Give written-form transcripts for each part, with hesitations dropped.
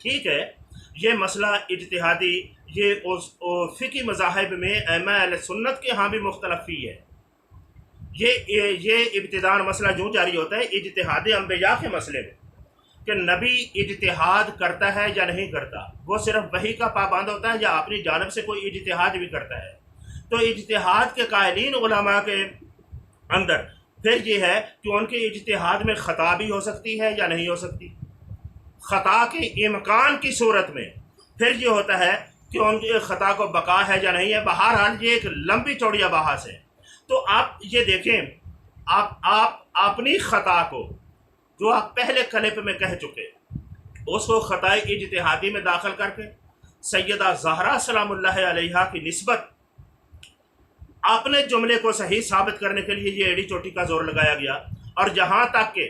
ٹھیک ہے، یہ مسئلہ اجتہادی یہ فقہی مذاہب میں ائمہ اہل سنت کے ہاں بھی مختلف ہی ہے۔ یہ ابتداءً مسئلہ جو جاری ہوتا ہے اجتہاد انبیاء کے مسئلے میں، کہ نبی اجتہاد کرتا ہے یا نہیں کرتا، وہ صرف وحی کا پابند ہوتا ہے یا اپنی جانب سے کوئی اجتہاد بھی کرتا ہے۔ تو اجتہاد کے قائلین علماء کے اندر پھر یہ ہے کہ ان کے اجتہاد میں خطا بھی ہو سکتی ہے یا نہیں ہو سکتی۔ خطا کے امکان کی صورت میں پھر یہ ہوتا ہے کہ ان کے خطا کو بقا ہے یا نہیں ہے۔ بہرحال یہ ایک لمبی چوڑی بحث ہے۔ تو آپ یہ دیکھیں، آپ اپنی خطا کو جو آپ پہلے کلپ میں کہہ چکے اس کو خطا اجتہادی میں داخل کر کے سیدہ زہرا سلام اللہ علیہا کی نسبت اپنے جملے کو صحیح ثابت کرنے کے لیے یہ ایڑی چوٹی کا زور لگایا گیا، اور جہاں تک کہ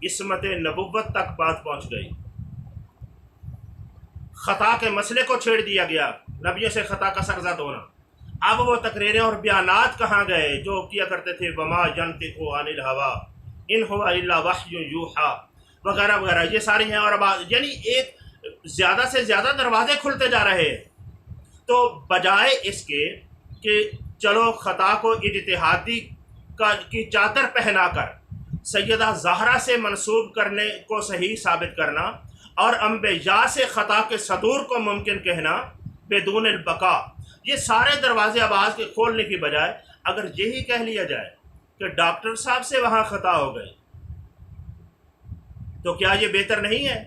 عصمت نبوت تک بات پہنچ گئی، خطا کے مسئلے کو چھیڑ دیا گیا، نبیوں سے خطا کا سرزد ہونا۔ اب وہ تقریریں اور بیانات کہاں گئے جو کیا کرتے تھے وما ینطق عن الہوا ان هو الا وحی یوحی وغیرہ وغیرہ، یہ ساری ہیں۔ اور اب یعنی ایک زیادہ سے زیادہ دروازے کھلتے جا رہے ہیں۔ تو بجائے اس کے کہ چلو خطا کو اجتہادی کی چادر پہنا کر سیدہ زہرا سے منسوب کرنے کو صحیح ثابت کرنا اور انبیاء سے خطا کے صدور کو ممکن کہنا بدون البقاء، یہ سارے دروازے آواز کے کھولنے کی بجائے اگر یہی کہہ لیا جائے کہ ڈاکٹر صاحب سے وہاں خطا ہو گئی، تو کیا یہ بہتر نہیں ہے؟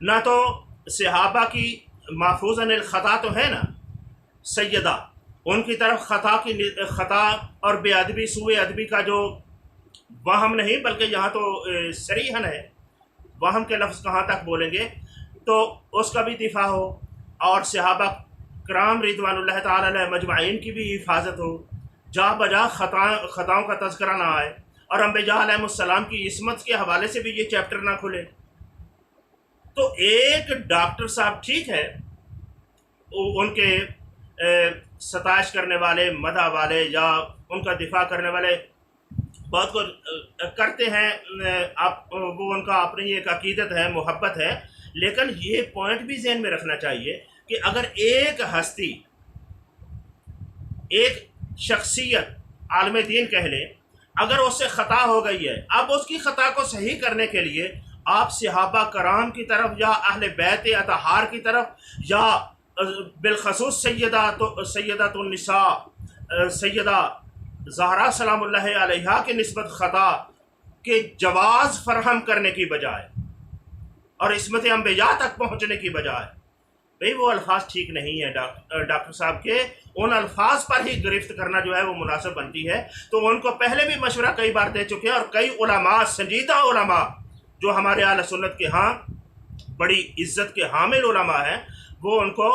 نہ تو صحابہ کی محفوظ عن الخطا تو ہے نا، سیدہ ان کی طرف خطا اور بے ادبی سوء ادبی کا جو وہم نہیں بلکہ یہاں تو صریحاً ہے، وہم کے لفظ کہاں تک بولیں گے، تو اس کا بھی دفاع ہو، اور صحابہ کرام رضوان اللہ تعالی علیہ مجمعین کی بھی حفاظت ہو، جا بجا خطاؤں کا تذکرہ نہ آئے، اور انبیاء علیہ السلام کی عصمت کے حوالے سے بھی یہ چیپٹر نہ کھلے۔ تو ایک ڈاکٹر صاحب ٹھیک ہے، ان کے ستائش کرنے والے، مدح والے یا ان کا دفاع کرنے والے بہت کو کرتے ہیں، وہ ان کا اپنی ایک عقیدت ہے، محبت ہے، لیکن یہ پوائنٹ بھی ذہن میں رکھنا چاہیے کہ اگر ایک ہستی، ایک شخصیت، عالم دین کہہ لیں، اگر اس سے خطا ہو گئی ہے، اب اس کی خطا کو صحیح کرنے کے لیے آپ صحابہ کرام کی طرف یا اہل بیت اطہار کی طرف یا بالخصوص سیدہ النساء سیدہ زہرا سلام اللہ علیہا کی نسبت خطا کے جواز فراہم کرنے کی بجائے اور عصمت انبیاء تک پہنچنے کی بجائے، بھئی وہ الفاظ ٹھیک نہیں ہیں ڈاکٹر صاحب کے، ان الفاظ پر ہی گرفت کرنا جو ہے وہ مناسب بنتی ہے۔ تو ان کو پہلے بھی مشورہ کئی بار دے چکے ہیں، اور کئی علماء، سنجیدہ علماء جو ہمارے اہل سنت کے ہاں بڑی عزت کے حامل علماء ہیں، وہ ان کو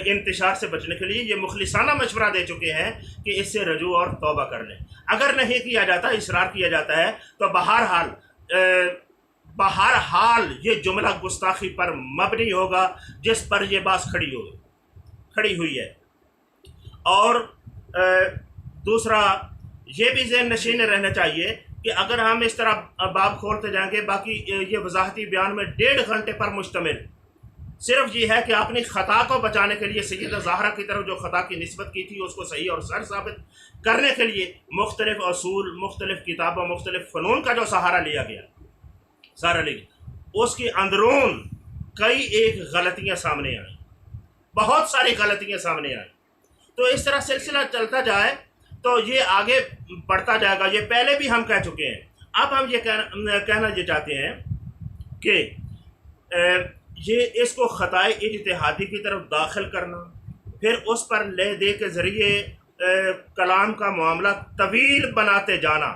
انتشار سے بچنے کے لیے یہ مخلصانہ مشورہ دے چکے ہیں کہ اس سے رجوع اور توبہ کر لیں۔ اگر نہیں کیا جاتا، اصرار کیا جاتا ہے، تو بہرحال یہ جملہ گستاخی پر مبنی ہوگا جس پر یہ بات کھڑی ہوئی ہے۔ اور دوسرا یہ بھی ذہن نشین رہنا چاہیے کہ اگر ہم اس طرح باب کھولتے جائیں گے، باقی یہ وضاحتی بیان میں 1.5 گھنٹے پر مشتمل صرف یہ ہے کہ اپنی خطا کو بچانے کے لیے سیدہ زہرا کی طرف جو خطا کی نسبت کی تھی اس کو صحیح اور سر ثابت کرنے کے لیے مختلف اصول، مختلف کتابوں، مختلف فنون کا جو سہارا لیا گیا، اس کی اندرون کئی ایک غلطیاں سامنے آئیں، بہت ساری غلطیاں سامنے آئیں۔ تو اس طرح سلسلہ چلتا جائے تو یہ آگے بڑھتا جائے گا۔ یہ پہلے بھی ہم کہہ چکے ہیں، اب ہم یہ کہنا یہ چاہتے ہیں کہ یہ اس کو خطائے اجتہادی کی طرف داخل کرنا، پھر اس پر لے دے کے ذریعے کلام کا معاملہ طویل بناتے جانا،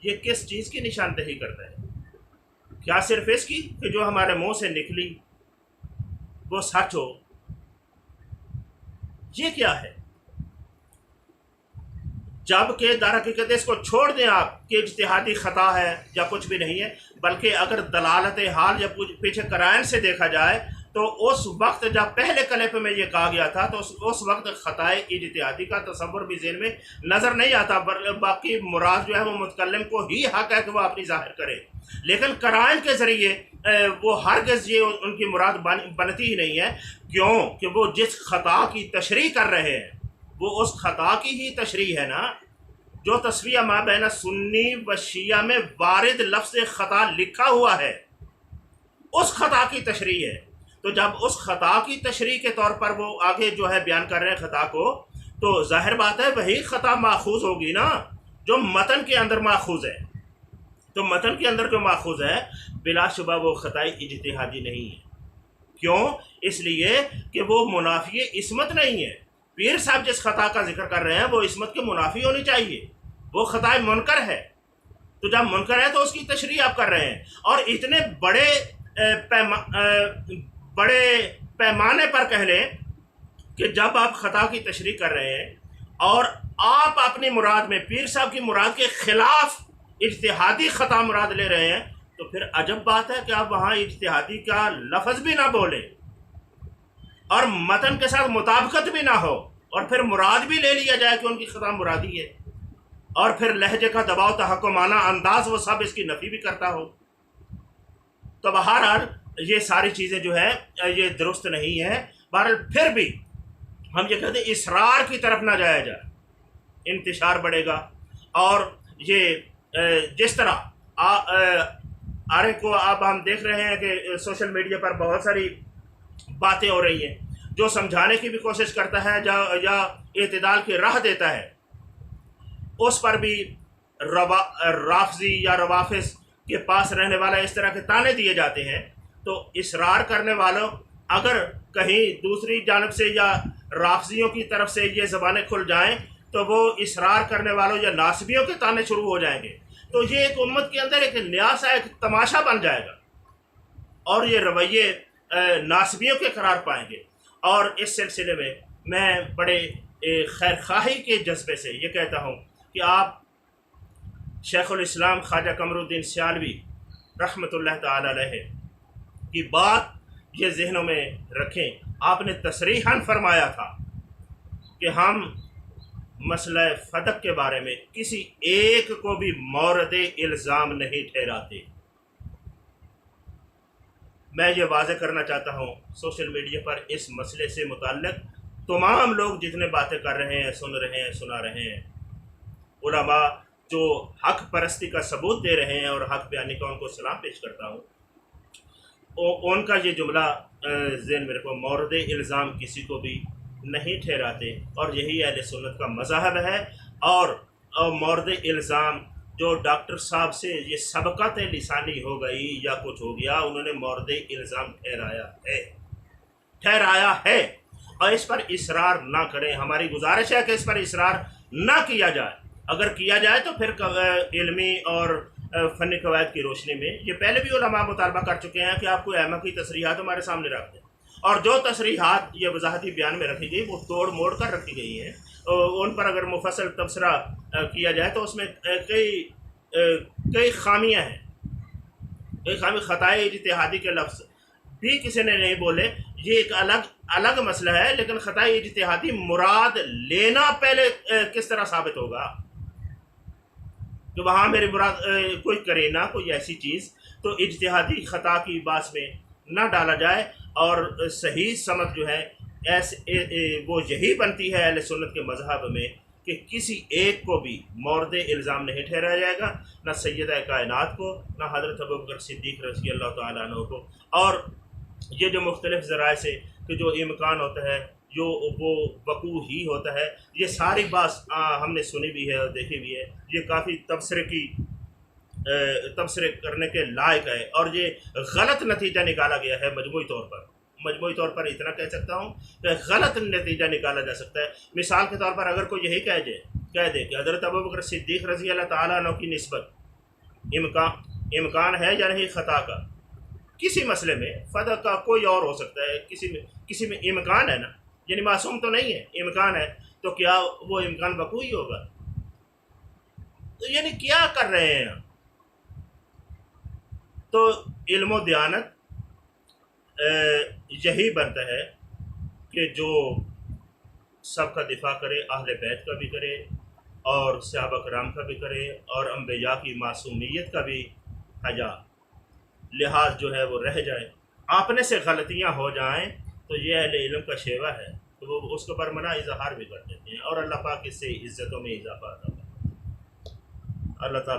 یہ کس چیز کی نشاندہی کرتا ہے؟ کیا صرف اس کی کہ جو ہمارے منہ سے نکلی وہ سچ ہو؟ یہ کیا ہے؟ جب کہ در حقیقت اس کو چھوڑ دیں آپ کہ اجتہادی خطا ہے یا کچھ بھی نہیں ہے، بلکہ اگر دلالت حال یا پیچھے قرائن سے دیکھا جائے تو اس وقت جب پہلے کلپ میں یہ کہا گیا تھا تو اس وقت خطائے اجتہادی کا تصور بھی ذہن میں نظر نہیں آتا، باقی مراد جو ہے وہ متکلم کو ہی حق ہے کہ وہ اپنی ظاہر کرے، لیکن قرائن کے ذریعے وہ ہرگز یہ ان کی مراد بنتی ہی نہیں ہے، کیوں کہ وہ جس خطا کی تشریح کر رہے ہیں وہ اس خطا کی ہی تشریح ہے نا، جو تصفیہ ما بین سنی و شیعہ میں وارد لفظ خطا لکھا ہوا ہے اس خطا کی تشریح ہے۔ تو جب اس خطا کی تشریح کے طور پر وہ آگے جو ہے بیان کر رہے ہیں خطا کو، تو ظاہر بات ہے وہی خطا ماخوذ ہوگی نا جو متن کے اندر ماخوذ ہے، تو متن کے اندر جو ماخوذ ہے بلا شبہ وہ خطائے اجتہادی نہیں ہے، کیوں؟ اس لیے کہ وہ منافی عصمت نہیں ہے۔ پیر صاحب جس خطا کا ذکر کر رہے ہیں وہ عصمت کے منافی ہونی چاہیے، وہ خطائے منکر ہے، تو جب منکر ہے تو اس کی تشریح آپ کر رہے ہیں، اور اتنے بڑے پیمانے پر کہہ لیں کہ جب آپ خطا کی تشریح کر رہے ہیں اور آپ اپنی مراد میں پیر صاحب کی مراد کے خلاف اجتہادی خطا مراد لے رہے ہیں، تو پھر عجب بات ہے کہ آپ وہاں اجتہادی کا لفظ بھی نہ بولیں اور متن کے ساتھ مطابقت بھی نہ ہو، اور پھر مراد بھی لے لیا جائے کہ ان کی خطا مرادی ہے، اور پھر لہجے کا دباؤ تحکمانہ انداز وہ سب اس کی نفی بھی کرتا ہو۔ تو بہرحال یہ ساری چیزیں جو ہے یہ درست نہیں ہے۔ بہرحال پھر بھی ہم یہ کہتے ہیں اصرار کی طرف نہ جایا جائے، انتشار بڑھے گا، اور یہ جس طرح آرے کو اب ہم دیکھ رہے ہیں کہ سوشل میڈیا پر بہت ساری باتیں ہو رہی ہیں، جو سمجھانے کی بھی کوشش کرتا ہے یا اعتدال کی راہ دیتا ہے، اس پر بھی رافضی یا روافظ کے پاس رہنے والا اس طرح کے تانے دیے جاتے ہیں۔ تو اصرار کرنے والوں اگر کہیں دوسری جانب سے یا رافضیوں کی طرف سے یہ زبانیں کھل جائیں تو وہ اصرار کرنے والوں یا ناصبیوں کے تانے شروع ہو جائیں گے، تو یہ ایک امت کے اندر ایک نیا سا ایک تماشا بن جائے گا، اور یہ رویے ناصبیوں کے قرار پائیں گے۔ اور اس سلسلے میں میں بڑے خیر خواہی کے جذبے سے یہ کہتا ہوں کہ آپ شیخ الاسلام خواجہ قمر الدین سیالوی رحمۃ اللہ تعالی علیہ کی بات یہ ذہنوں میں رکھیں۔ آپ نے تصریحاً فرمایا تھا کہ ہم مسئلہ فتق کے بارے میں کسی ایک کو بھی مورد الزام نہیں ٹھہراتے۔ میں یہ واضح کرنا چاہتا ہوں سوشل میڈیا پر اس مسئلے سے متعلق تمام لوگ جتنے باتیں کر رہے ہیں، سن رہے ہیں، سنا رہے ہیں، علماء جو حق پرستی کا ثبوت دے رہے ہیں اور حق بیانی کا ان کو سلام پیش کرتا ہوں، ان کا یہ جملہ ذہن میں رکھو، مورد الزام کسی کو بھی نہیں ٹھہراتے، اور یہی اہل سنت کا مذہب ہے۔ اور مورد الزام جو ڈاکٹر صاحب سے یہ سبقت لسانی ہو گئی یا کچھ ہو گیا، انہوں نے مورد الزام ٹھہرایا ہے، اور اس پر اصرار نہ کریں۔ ہماری گزارش ہے کہ اس پر اصرار نہ کیا جائے، اگر کیا جائے تو پھر علمی اور فنی قواعد کی روشنی میں یہ پہلے بھی علماء مطالبہ کر چکے ہیں کہ آپ کو ائمہ کی تصریحات ہمارے سامنے رکھ دیں، اور جو تصریحات یہ وضاحتی بیان میں رکھی گئی وہ توڑ موڑ کر رکھی گئی ہیں، ان پر اگر مفصل تبصرہ کیا جائے تو اس میں کئی خامیاں ہیں، کئی خامی خطائے اجتہادی کے لفظ بھی کسی نے نہیں بولے، یہ ایک الگ مسئلہ ہے، لیکن خطائے اجتہادی مراد لینا پہلے کس طرح ثابت ہوگا کہ وہاں میری مراد کوئی کرینہ کوئی ایسی چیز، تو اجتہادی خطا کی باس میں نہ ڈالا جائے، اور صحیح سمجھ جو ہے وہ یہی بنتی ہے اہل سنت کے مذہب میں کہ کسی ایک کو بھی مورد الزام نہیں ٹھہرایا جائے گا، نہ سیدہ کائنات کو، نہ حضرت ابوبکر صدیق رضی اللہ تعالیٰ عنہ کو۔ اور یہ جو مختلف ذرائع سے کہ جو امکان ہوتا ہے جو وہ وقوع ہی ہوتا ہے، یہ ساری بات ہم نے سنی بھی ہے اور دیکھی بھی ہے، یہ کافی تبصرے کرنے کے لائق ہے، اور یہ غلط نتیجہ نکالا گیا ہے مجموعی طور پر اتنا کہہ سکتا ہوں کہ غلط نتیجہ نکالا جا سکتا ہے۔ مثال کے طور پر اگر کوئی یہی کہہ دے کہ حضرت ابوبکر صدیق رضی اللہ تعالیٰ عنہ کی نسبت امکان ہے یا نہیں خطا کا، کسی مسئلے میں فتح کا کوئی اور ہو سکتا ہے، کسی میں امکان ہے نا، یعنی معصوم تو نہیں ہے، امکان ہے، تو کیا وہ امکان وقوعی ہوگا؟ تو یعنی کیا کر رہے ہیں؟ تو علم و دیانت یہی بنتا ہے کہ جو سب کا دفاع کرے، اہل بیت کا بھی کرے اور صحابہ کرام کا بھی کرے اور انبیاء کی معصومیت کا بھی حیا لحاظ جو ہے وہ رہ جائے۔ اپنے سے غلطیاں ہو جائیں تو یہ اہل علم کا شیوہ ہے، تو وہ اس کو برمنا اظہار بھی کر دیتے ہیں اور اللہ پاک اس سے عزتوں میں اضافہ عطا کرتا ہے۔ اللہ تعالیٰ